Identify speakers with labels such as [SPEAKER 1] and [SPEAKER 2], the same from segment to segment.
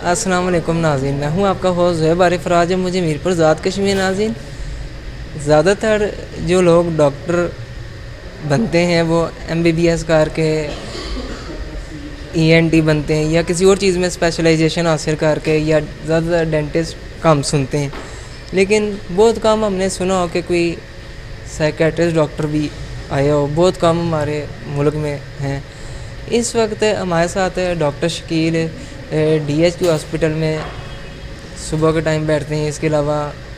[SPEAKER 1] अस्सलाम वालेकुम नाज़रीन, मैं हूँ आपका होस्ट ज़ुहैब आरिफ। आज मुझे मीरपुर ज़ात कश्मीर नाज़रीन, ज़्यादातर जो लोग डॉक्टर बनते हैं वो MBBS करके ENT बनते हैं या किसी और चीज़ में स्पेशलाइजेशन हासिल करके, या ज़्यादातर डेंटिस्ट कम सुनते हैं। लेकिन बहुत कम हमने सुना हो कि कोई साइकेट्रिस्ट डॉक्टर भी आया हो, बहुत कम हमारे मुल्क में हैं। इस वक्त हमारे साथ डॉक्टर शकील DHQ हॉस्पिटल में सुबह के टाइम बैठते हैं। इसके अलावा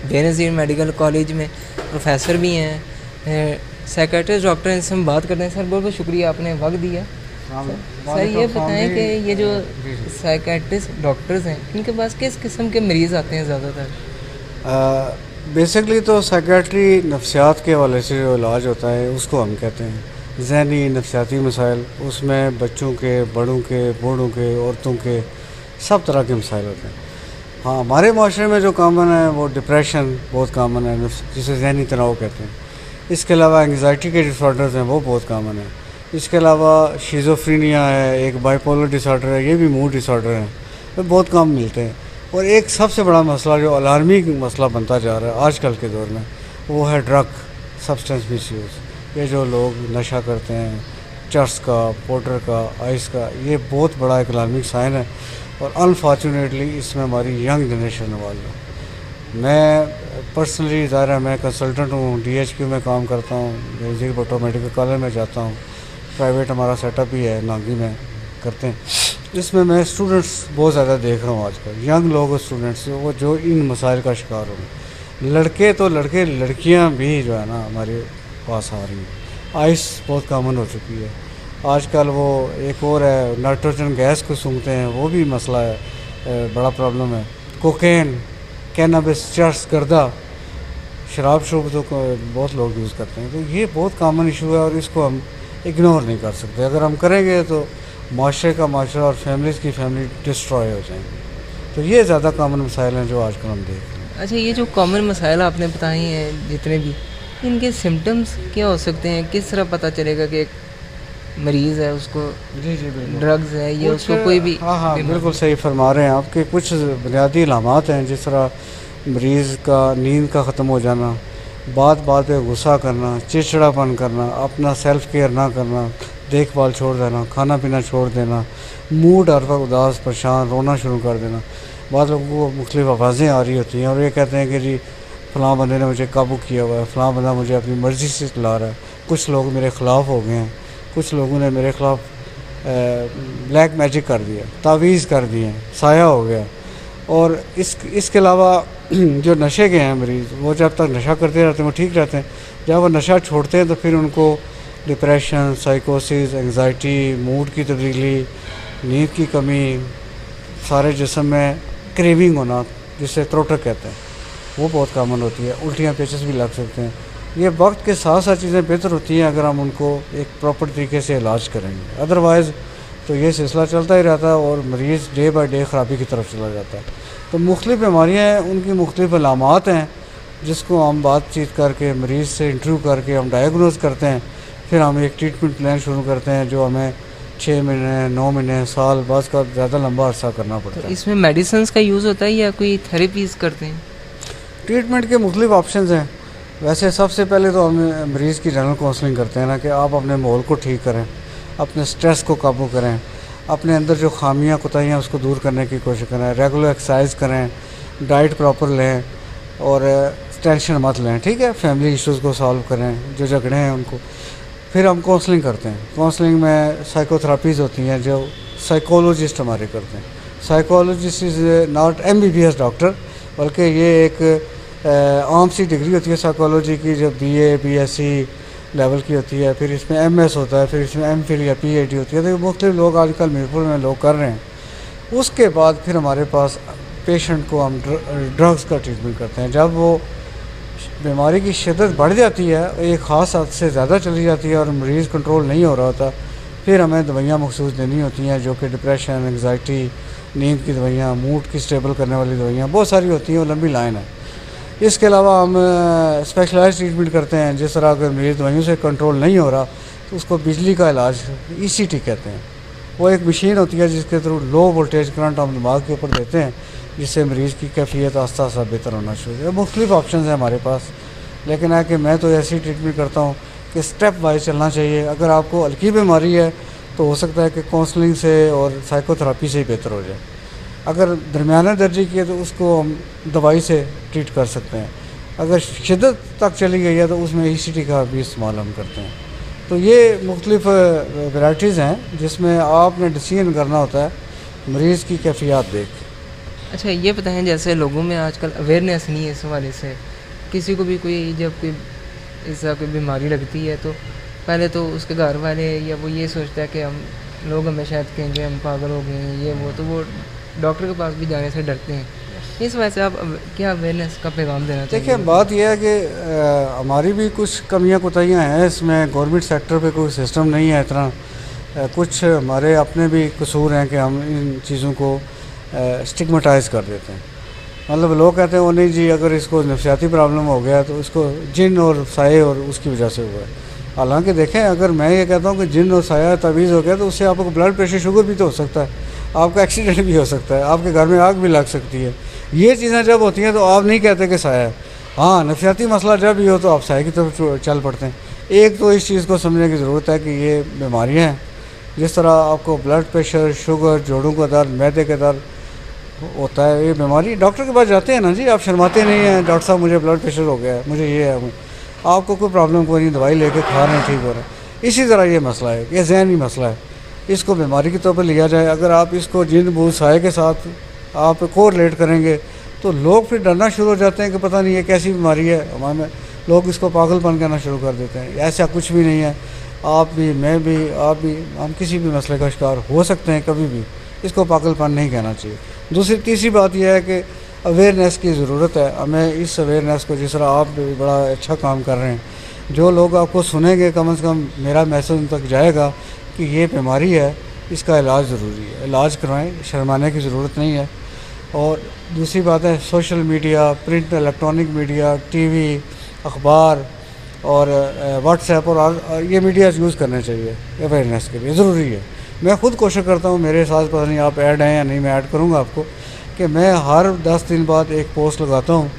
[SPEAKER 1] बेनज़ीर मेडिकल कॉलेज में प्रोफेसर भी हैं, साइकेट्रिस्ट डॉक्टर हैं। इनसे हम बात करते हैं। सर बहुत बहुत शुक्रिया, आपने वक्त दिया। सर ये बताएं कि ये जो साइकेट्रिस्ट डॉक्टर्स हैं, इनके पास किस किस्म के मरीज़ आते हैं ज़्यादातर?
[SPEAKER 2] बेसिकली तो साइकेट्री नफ्सियात के हवाले से जो इलाज होता है उसको हम कहते हैं ज़हनी नफ्सियाती मसाइल। उसमें बच्चों के, बड़ों के, बूढ़ों के, औरतों के सब तरह के मसाइल होते हैं। हाँ, हमारे माशरे में जो कामन है वो डिप्रेशन बहुत कामन है, जिसे ज़हनी तनाव कहते हैं। इसके अलावा एंग्जाइटी के डिसऑर्डर्स हैं, वो बहुत कामन है। इसके अलावा शिज़ोफ्रेनिया है, एक बाइपोलर डिसऑर्डर है, ये भी मूड डिसऑर्डर है, वो बहुत कम मिलते हैं। और एक सबसे बड़ा मसला जो अलार्मिंग मसला बनता जा रहा है आजकल के दौर में, वो है ड्रग सब्सटेंस मिसयूज़। ये जो लोग नशा करते हैं, चर्स का, पाउडर का, आइस का, ये बहुत बड़ा एक अलार्मिंग साइन है। और अनफॉर्चुनेटली इसमें हमारी यंग जनरेशन वाले है। मैं पर्सनली ज़ाहिर है मैं कंसल्टेंट हूँ, DHQ में काम करता हूँ, बेनज़ीर भुट्टो मेडिकल कॉलेज में जाता हूँ, प्राइवेट हमारा सेटअप भी है, नांगी में करते हैं। इसमें मैं स्टूडेंट्स बहुत ज़्यादा देख रहा हूँ आजकल, यंग लोग स्टूडेंट्स वो जो इन मसाइल का शिकार हो रहे हैं। लड़के तो लड़के, लड़कियाँ भी जो है ना हमारे पास आ रही हैं। आइस बहुत कॉमन हो चुकी है आजकल। वो एक और है नाइट्रोजन गैस को सूंघते हैं, वो भी मसला है, बड़ा प्रॉब्लम है। कोकेन, कैनाबिस, चर्स, गर्दा, शराब तो बहुत लोग यूज़ करते हैं। तो ये बहुत कॉमन इशू है और इसको हम इग्नोर नहीं कर सकते। अगर हम करेंगे तो माशरे का माशरा और फैमिलीज़ की फैमिली डिस्ट्रॉय हो जाएंगी। तो ये ज़्यादा कॉमन मसाइल हैं जो आजकल हम देख रहे हैं।
[SPEAKER 1] अच्छा, ये जो कॉमन मसाइल आपने बताए हैं जितने भी, इनके सिम्टम्स क्या हो सकते हैं? किस तरह पता चलेगा कि एक मरीज़ है, उसको
[SPEAKER 2] जी
[SPEAKER 1] ड्रग्स है या उसको कोई भी?
[SPEAKER 2] हाँ, बिल्कुल सही फरमा रहे हैं आपके। कुछ बुनियादी अलामात हैं, जिस तरह मरीज़ का नींद का ख़त्म हो जाना, बात बात पे गुस्सा करना, चिड़चिड़ापन करना, अपना सेल्फ केयर ना करना, देखभाल छोड़ देना, खाना पीना छोड़ देना, मूड हर वक्त उदास, परेशान, रोना शुरू कर देना। बहुत लोगों को मुख्तलिफ आवाज़ें आ रही होती हैं और ये कहते हैं कि जी फ़लाँ बंदे ने मुझे काबू किया हुआ है, फ़लाँ बंदा मुझे अपनी मर्ज़ी से चला रहा है, कुछ लोग मेरे ख़िलाफ़ हो गए हैं, कुछ लोगों ने मेरे ख़िलाफ़ ब्लैक मैजिक कर दिया, तावीज़ कर दिए, साया हो गया। और इसके अलावा जो नशे के हैं मरीज़, वो जब तक नशा करते रहते हैं वो ठीक रहते हैं। जब वो नशा छोड़ते हैं तो फिर उनको डिप्रेशन, साइकोसिस, एंग्जाइटी, मूड की तब्दीली, नींद की कमी, सारे जिस्म में क्रेविंग होना, जिसे त्रोटर कहते हैं, वो बहुत कॉमन होती है। उल्टियाँ, पेचस भी लग सकते हैं। ये वक्त के साथ साथ चीज़ें बेहतर होती हैं अगर हम उनको एक प्रॉपर तरीके से इलाज करेंगे। अदरवाइज़ तो ये सिलसिला चलता ही रहता है और मरीज़ डे बाई डे ख़राबी की तरफ चला जाता है। तो मुख्तलिफ़ बीमारियाँ हैं, उनकी मुख्तलिफ़ अलामात हैं, जिसको हम बातचीत करके मरीज़ से इंटरव्यू करके हम डायग्नोज करते हैं। फिर हम एक ट्रीटमेंट प्लान शुरू करते हैं जो हमें 6 महीने, 9 महीने, साल, बस का ज़्यादा लंबा अरसा करना पड़ता है।
[SPEAKER 1] इसमें मेडिसिन का यूज़ होता है या कोई थेरेपीज़ करते हैं?
[SPEAKER 2] ट्रीटमेंट के मुख्तलिफ ऑप्शन हैं। वैसे सबसे पहले तो हम मरीज़ की जनरल काउंसलिंग करते हैं ना, कि आप अपने माहौल को ठीक करें, अपने स्ट्रेस को काबू करें, अपने अंदर जो खामियां कोताहियाँ उसको दूर करने की कोशिश करें, रेगुलर एक्सरसाइज करें, डाइट प्रॉपर लें और टेंशन मत लें, ठीक है। फैमिली इश्यूज़ को सॉल्व करें, जो झगड़े हैं उनको। फिर हम काउंसलिंग करते हैं। काउंसलिंग में साइकोथेरापीज़ होती हैं जो साइकोलॉजिस्ट हमारे करते हैं। Psychologist is not MBBS doctor, बल्कि ये एक आम सी डिग्री होती है साइकोलॉजी की, जो BA, BSc लेवल की होती है। फिर इसमें MS होता है, फिर इसमें MPhil या PhD होती है। तो मुख्तलिफ लोग आजकल मीरपुर में लोग कर रहे हैं। उसके बाद फिर हमारे पास पेशेंट को हम ड्रग्स का ट्रीटमेंट करते हैं। जब वो बीमारी की शिद्दत बढ़ जाती है, एक ख़ास हद से ज़्यादा चली जाती है और मरीज़ कंट्रोल नहीं हो रहा होता, फिर हमें दवाइयाँ मखसूस देनी होती हैं, जो कि डिप्रेशन, एंग्जाइटी, नींद की दवाइयाँ, मूड की स्टेबल करने वाली दवाइयाँ बहुत सारी होती हैं, वो लंबी लाइन है। इसके अलावा हम स्पेशलाइज्ड ट्रीटमेंट करते हैं। जिस तरह अगर मरीज़ दवाइयों से कंट्रोल नहीं हो रहा तो उसको बिजली का इलाज ECT कहते हैं, वो एक मशीन होती है जिसके थ्रू लो वोल्टेज करंट हम दिमाग के ऊपर देते हैं, जिससे मरीज़ की कैफियत आस्ता आस्ता बेहतर होना शुरू हो। मुख्तलिफ ऑप्शन हैं हमारे पास, लेकिन है कि मैं तो ऐसी ट्रीटमेंट करता हूँ कि स्टेप वाइज चलना चाहिए। अगर आपको हल्की बीमारी है तो हो सकता है कि काउंसलिंग से और साइकोथेरापी से ही बेहतर हो जाए। अगर दरमियाना दर्जे की है तो उसको हम दवाई से ट्रीट कर सकते हैं। अगर शिद्दत तक चली गई है तो उसमें ECT का भी इस्तेमाल हम करते हैं। तो ये मुख्तलिफ वैराइटीज़ हैं जिसमें आपने डिसीजन करना होता है मरीज़ की कैफियत देख।
[SPEAKER 1] अच्छा ये बताएं, जैसे लोगों में आजकल अवेयरनेस नहीं है इस हवाले से, किसी को भी कोई जब कोई ऐसा कोई बीमारी लगती है तो पहले तो उसके घर वाले या वो ये सोचता है कि लोग हमें शायद कहेंगे हम पागल हो गए हैं ये वो, तो वो डॉक्टर के पास भी जाने से डरते हैं। इस वजह से आप क्या अवेयरनेस का पैगाम देना चाहिए?
[SPEAKER 2] देखिए बात यह है कि हमारी भी कुछ कमियां कोताहियां हैं इसमें। गवर्नमेंट सेक्टर पे कोई सिस्टम नहीं है इतना। कुछ हमारे अपने भी कसूर हैं कि हम इन चीज़ों को स्टिग्मेटाइज कर देते हैं। मतलब लोग कहते हैं वो नहीं जी, अगर इसको नफसियाती प्रॉब्लम हो गया तो इसको जिन और साए और उसकी वजह से हुआ है। हालांकि देखें, अगर मैं ये कहता हूँ कि जिन और साया तवीज़ हो गया तो उससे आपको ब्लड प्रेशर शुगर भी तो हो सकता है, आपका एक्सीडेंट भी हो सकता है, आपके घर में आग भी लग सकती है। ये चीज़ें जब होती हैं तो आप नहीं कहते कि साया है। हाँ, नफसियाती मसला जब भी हो तो आप साया की तरफ चल पड़ते हैं। एक तो इस चीज़ को समझने की ज़रूरत है कि ये बीमारियाँ हैं। जिस तरह आपको ब्लड प्रेशर, शुगर, जोड़ों का दर्द, मैदे का दर्द होता है, ये बीमारी डॉक्टर के पास जाते हैं ना जी, आप शर्माते नहीं हैं, डॉक्टर साहब मुझे ब्लड प्रेशर हो गया है, मुझे ये है। आपको कोई प्रॉब्लम कोई नहीं, दवाई लेके खा रहे हैं, ठीक हो रहा है। इसी तरह ये मसला है, ये ज़हनी मसला है, इसको बीमारी के तौर पर लिया जाए। अगर आप इसको जिन बूझ साए के साथ आप कोरिलेट करेंगे तो लोग फिर डरना शुरू हो जाते हैं कि पता नहीं ये कैसी बीमारी है। हमारे में लोग इसको पागलपन कहना शुरू कर देते हैं। ऐसा कुछ भी नहीं है। आप भी, मैं भी, आप भी, हम किसी भी मसले का शिकार हो सकते हैं कभी भी। इसको पागलपन नहीं कहना चाहिए। तीसरी बात यह है कि अवेयरनेस की ज़रूरत है हमें। इस अवेयरनेस को, जिस तरह आप भी बड़ा अच्छा काम कर रहे हैं, जो लोग आपको सुनेंगे कम से कम मेरा मैसेज उन तक जाएगा कि ये बीमारी है, इसका इलाज ज़रूरी है, इलाज करवाएं, शर्माने की ज़रूरत नहीं है। और दूसरी बात है social media, print electronic media, TV, अखबार और व्हाट्सएप और ये मीडिया यूज़ करने चाहिए अवेयरनेस के लिए, ज़रूरी है। मैं ख़ुद कोशिश करता हूँ, मेरे साथ पता नहीं आप ऐड हैं या नहीं, मैं ऐड करूँगा आपको, कि मैं हर 10 दिन बाद एक पोस्ट लगाता हूँ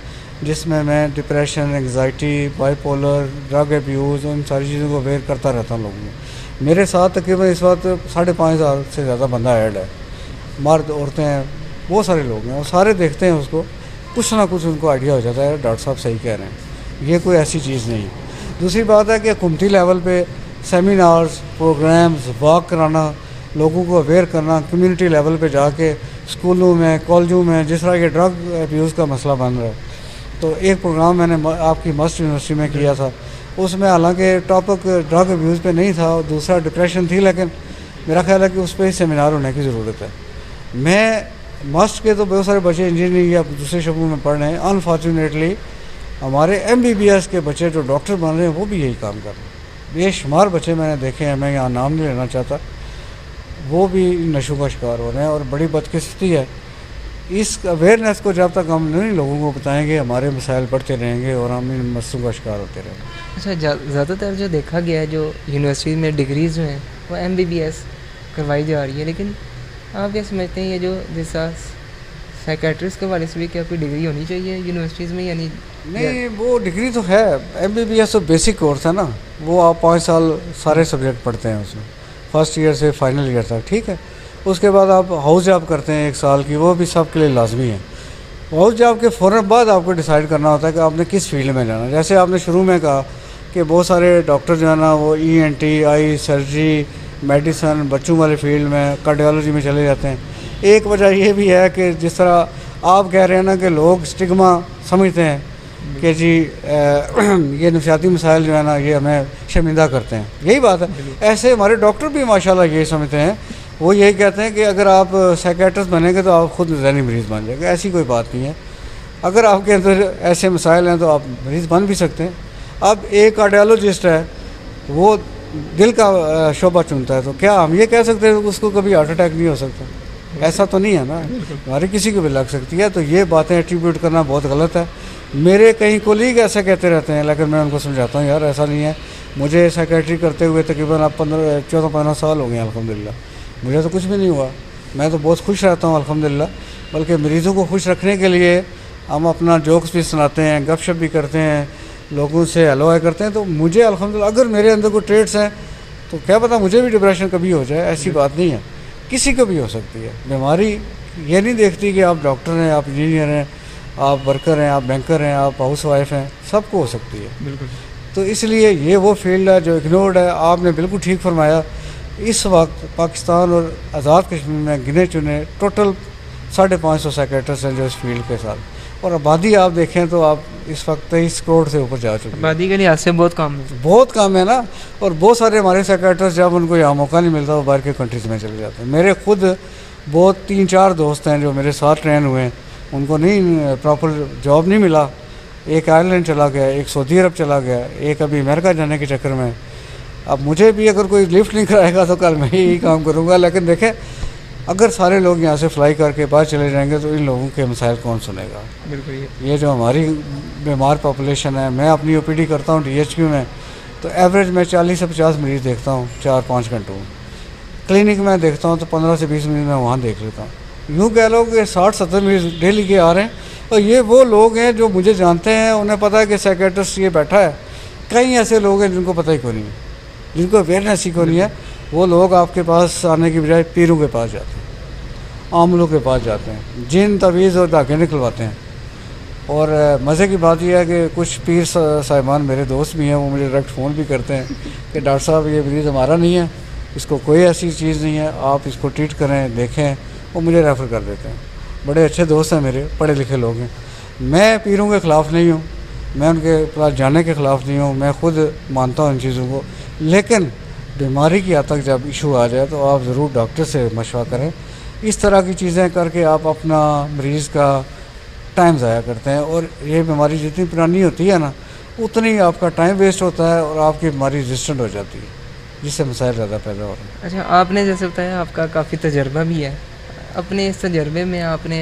[SPEAKER 2] जिसमें मैं depression, anxiety, bipolar, drug abuse, उन सारी चीज़ों को अवेयर करता रहता हूँ लोगों को। मेरे साथ तकरीबन इस वक्त 5,500 से ज़्यादा बंदा ऐड है, मर्द, औरतें हैं, बहुत सारे लोग हैं, और सारे देखते हैं उसको, कुछ ना कुछ उनको आइडिया हो जाता है डॉक्टर साहब सही कह रहे हैं, ये कोई ऐसी चीज़ नहीं। दूसरी बात है कि हुकूमती लेवल पे सेमिनार्स, प्रोग्राम्स, वॉक कराना, लोगों को अवेयर करना, कम्युनिटी लेवल पे जाके स्कूलों में, कॉलेजों में, जिस तरह के ड्रग अब्यूज़ का मसला बन रहा है। तो एक प्रोग्राम मैंने आपकी मस्ट यूनिवर्सिटी में किया था, उसमें हालांकि टॉपिक ड्रग अब्यूज़ पे नहीं था, दूसरा डिप्रेशन थी, लेकिन मेरा ख्याल है कि उस पर ही सेमिनार होने की ज़रूरत है। मैं मस्ट के तो बहुत सारे बच्चे इंजीनियरिंग या दूसरे शोबों में पढ़ रहे हैं। अनफॉर्चुनेटली हमारे MBBS के बच्चे जो डॉक्टर बन रहे हैं वो भी यही काम कर रहे हैं। बेशुमार बच्चे मैंने देखे हैं, मैं यहाँ नाम नहीं लेना चाहता, वो भी नशों का शिकार हो रहे हैं, और बड़ी बदकिस्मती है। इस अवेयरनेस को जब तक हम नहीं लोगों को बताएंगे, हमारे मसाइल बढ़ते रहेंगे और हम इन मसलों का शिकार होते रहेंगे।
[SPEAKER 1] अच्छा, ज़्यादातर जो देखा गया है, जो यूनिवर्सिटी में डिग्रीज़ जो हैं वो MBBS करवाई जा रही है, लेकिन आप क्या समझते हैं, ये जो जैसा साइकेट्रिस्ट के वाले से भी क्या कोई डिग्री होनी चाहिए यूनिवर्सिटीज़ में या नहीं?
[SPEAKER 2] नहीं, वो डिग्री तो है, MBBS तो बेसिक कोर्स है ना, वो आप 5 साल सारे सब्जेक्ट पढ़ते हैं उसमें, फर्स्ट ईयर से फाइनल ईयर तक, ठीक है। उसके बाद आप हाउस जॉब करते हैं 1 साल की, वो भी सबके लिए लाजमी है। हाउस जॉब के फ़ौरन बाद आपको डिसाइड करना होता है कि आपने किस फील्ड में जाना है। जैसे आपने शुरू में कहा कि बहुत सारे डॉक्टर जो है ना वो ENT, आई, सर्जरी, मेडिसन, बच्चों वाले फील्ड में, कार्डियोलॉजी में चले जाते हैं। एक वजह ये भी है कि जिस तरह आप कह रहे हैं ना कि लोग स्टिग्मा समझते हैं कि जी ये नफसियाती मसाइल जो है ना ये हमें शर्मिंदा करते हैं, यही बात है। ऐसे हमारे डॉक्टर भी माशाल्लाह यही समझते हैं, वो यही कहते हैं कि अगर आप साइकेट्रिस्ट बनेंगे तो आप खुद ज़हनी मरीज़ बन जाएंगे। ऐसी कोई बात नहीं है। अगर आपके अंदर ऐसे मसाइल हैं तो आप मरीज़ बन भी सकते हैं। अब एक कार्डियोलॉजिस्ट है, वो दिल का शोबा चुनता है, तो क्या हम ये कह सकते हैं कि उसको कभी हार्ट अटैक नहीं हो सकता? ऐसा तो नहीं है ना, हमारे किसी को भी लग सकती है। तो ये बातें एट्रीब्यूट करना बहुत गलत है। मेरे कई कोलीग ऐसा कहते रहते हैं, लेकिन मैं उनको समझाता हूँ यार ऐसा नहीं है। मुझे साइकेट्री करते हुए तकरीबन अब 14-15 साल हो गए अल्हम्दुलिल्लाह। मुझे तो कुछ भी नहीं हुआ, मैं तो बहुत खुश रहता हूँ अल्हम्दुलिल्लाह। बल्कि मरीज़ों को खुश रखने के लिए हम अपना जोक्स भी सुनाते हैं, गपशप भी करते हैं, लोगों से हेलो हाय करते हैं। तो मुझे अल्हम्दुलिल्लाह अगर मेरे अंदर कोई ट्रेड्स हैं तो क्या पता मुझे भी डिप्रेशन कभी हो जाए, ऐसी बात नहीं है, किसी को भी हो सकती है। बीमारी ये नहीं देखती कि आप डॉक्टर हैं, आप इंजीनियर हैं, आप वर्कर हैं, आप बैंकर हैं, आप हाउस वाइफ हैं, सबको हो सकती है।
[SPEAKER 1] बिल्कुल।
[SPEAKER 2] तो इसलिए ये वो फील्ड है जो इग्नोर्ड है। आपने बिल्कुल ठीक फरमाया। इस वक्त पाकिस्तान और आज़ाद कश्मीर में गिने चुने टोटल 550 साइकेट्रिस्ट हैं जो इस फील्ड के साथ, और आबादी आप देखें तो आप इस वक्त 23 करोड़ से ऊपर जा चुके हैं।
[SPEAKER 1] आबादी के लिहाज से बहुत कम है।
[SPEAKER 2] बहुत कम है ना। और बहुत सारे हमारे साइकेट्रिस्ट जब उनको यहाँ मौका नहीं मिलता वो बाहर के कंट्रीज़ में चले जाते हैं। मेरे खुद बहुत 3-4 दोस्त हैं जो मेरे साथ ट्रेन हुए हैं, उनको नहीं प्रॉपर जॉब नहीं मिला। एक आयरलैंड चला गया, एक सऊदी अरब चला गया, एक अभी अमेरिका जाने के चक्कर में। अब मुझे भी अगर कोई लिफ्ट नहीं कराएगा तो कल मैं यही काम करूँगा। लेकिन देखें, अगर सारे लोग यहाँ से फ्लाई करके बाहर चले जाएंगे तो इन लोगों के मसाइल कौन सुनेगा।
[SPEAKER 1] बिल्कुल।
[SPEAKER 2] ये जो हमारी बीमार पॉपुलेशन है, मैं अपनी ओपीडी करता हूँ DHQ में, तो एवरेज मैं 40 से 50 मरीज़ देखता हूँ 4-5 घंटों में। क्लिनिक में देखता हूँ तो 15 से 20 मरीज़ मैं वहाँ देख लेता हूँ। यूँ कह लो कि 60-70 मरीज़ डेली के आ रहे हैं। और ये वो लोग हैं जो मुझे जानते हैं, उन्हें पता है कि साइकेट्रिस्ट ये बैठा है। कई ऐसे लोग हैं जिनको पता ही क्यों नहीं है, जिनको अवेयरनेस ही क्यों नहीं है। वो लोग आपके पास आने की बजाय पीरों के पास जाते हैं, आमलों के पास जाते हैं, जिन तवीज़ और धागे निकलवाते हैं। और मज़े की बात यह है कि कुछ पीर साहिबान मेरे दोस्त भी हैं, वो मुझे डायरेक्ट फ़ोन भी करते हैं कि डॉक्टर साहब ये मरीज़ हमारा नहीं है, इसको कोई ऐसी चीज़ नहीं है, आप इसको ट्रीट करें, देखें। वो मुझे रेफ़र कर देते हैं। बड़े अच्छे दोस्त हैं मेरे, पढ़े लिखे लोग हैं। मैं पीरों के ख़िलाफ़ नहीं हूँ, मैं उनके पास जाने के ख़िलाफ़ नहीं हूँ, मैं खुद मानता हूँ इन चीज़ों को। लेकिन बीमारी की हद तक जब इशू आ जाए तो आप ज़रूर डॉक्टर से मशवरा करें। इस तरह की चीज़ें करके आप अपना मरीज़ का टाइम ज़ाया करते हैं। और ये बीमारी जितनी पुरानी होती है ना, उतनी आपका टाइम वेस्ट होता है और आपकी बीमारी रेजिस्टेंट हो जाती है, जिससे मसाइल ज़्यादा पैदा हो रहे हैं।
[SPEAKER 1] अच्छा, आपने जैसे बताया आपका काफ़ी तजर्बा भी है। अपने इस तजर्बे में आपने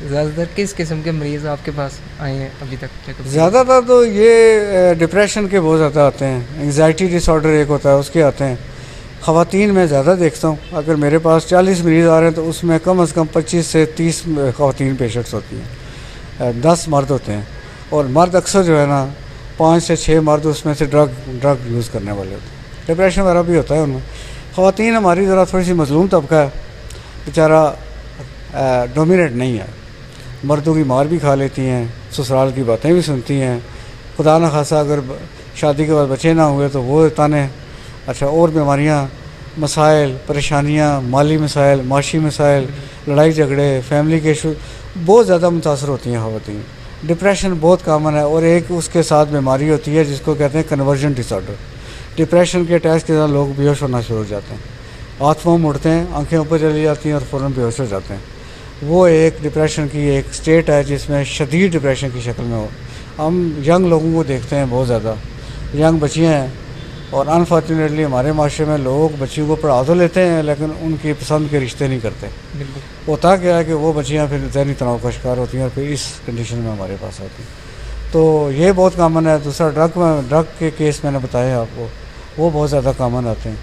[SPEAKER 1] ज़्यादातर किस किस्म के मरीज़ आपके पास आए हैं अभी तक?
[SPEAKER 2] ज़्यादातर तो ये डिप्रेशन के बहुत ज़्यादा आते हैं, एंग्जाइटी डिसऑर्डर एक होता है उसके आते हैं। ख़वातीन में ज़्यादा देखता हूँ। अगर मेरे पास 40 मरीज़ आ रहे हैं तो उसमें कम से कम 25 से 30 ख़वातीन पेशेंट्स होती हैं, 10 मर्द होते हैं। और मर्द अक्सर जो है ना 5 से 6 मर्द उसमें से ड्रग यूज़ करने वाले होते हैं। डिप्रेशन वगैरह भी होता है उनमें। ख़वातीन हमारी ज़रा थोड़ी सी मज़लूम तबका है, बेचारा डोमिनेट नहीं है। मर्दों की मार भी खा लेती हैं, ससुराल की बातें भी सुनती हैं। खुदा न खासा अगर शादी के बाद बच्चे ना हुए तो वो ताने। अच्छा, और बीमारियाँ, मसाइल, परेशानियाँ, माली मसाइल, माशी मसाइल, लड़ाई झगड़े, फैमिली के इशू बहुत ज़्यादा मुतासर होती हैं ख़वातीन। डिप्रेशन बहुत कॉमन है। और एक उसके साथ बीमारी होती है जिसको कहते हैं कन्वर्जन डिसऑर्डर। डिप्रेशन के अटैक के साथ लोग बेहोश होना शुरू हो जाते हैं, हाथ पाँव मुड़ते हैं, आंखें ऊपर चली जाती हैं और फ़ौरन बेहोश हो जाते हैं। वो एक डिप्रेशन की एक स्टेट है जिसमें शदीद डिप्रेशन की शक्ल में हो। हम यंग लोगों को देखते हैं, बहुत ज़्यादा यंग बच्चियाँ हैं। और अनफॉर्चुनेटली हमारे माशरे में लोग बच्चियों को पढ़ा तो लेते हैं लेकिन उनकी पसंद के रिश्ते नहीं करते। होता क्या है कि वो बच्चियाँ फिर ज़हनी तनाव का शिकार होती हैं और फिर इस कंडीशन में हमारे पास आती हैं। तो ये बहुत कॉमन है। दूसरा ड्रग के केस मैंने बताया आपको, वो बहुत ज़्यादा कॉमन आते हैं।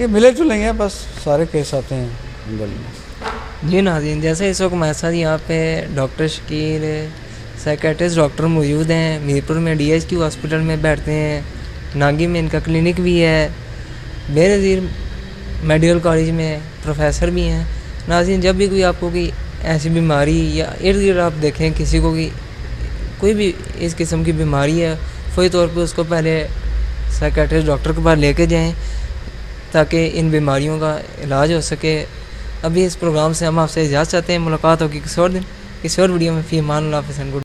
[SPEAKER 2] ये मिले जुले हैं, बस सारे केस आते हैं गली में।
[SPEAKER 1] जी नाज़रीन, जैसे इस वक्त हमारे साथ यहाँ पे डॉक्टर शकील साइकेट्रिस्ट डॉक्टर मौजूद हैं। मीरपुर में DHQ हॉस्पिटल में बैठते हैं, नागी में इनका क्लिनिक भी है, बेनज़ीर मेडिकल कॉलेज में प्रोफेसर भी हैं। नाज़रीन, जब भी कोई आपको कोई ऐसी बीमारी या इर्द गिर्द आप देखें किसी को कि कोई भी इस किस्म की बीमारी है, फौरी तौर पर उसको पहले साइकेट्रिस्ट डॉक्टर के पास लेके जाएँ ताकि इन बीमारियों का इलाज हो सके। अभी इस प्रोग्राम से हम आपसे इजाज़त चाहते हैं। मुलाकात होगी किसी और दिन, किसी और वीडियो में। फ़ी अमान अल्लाह, गुड।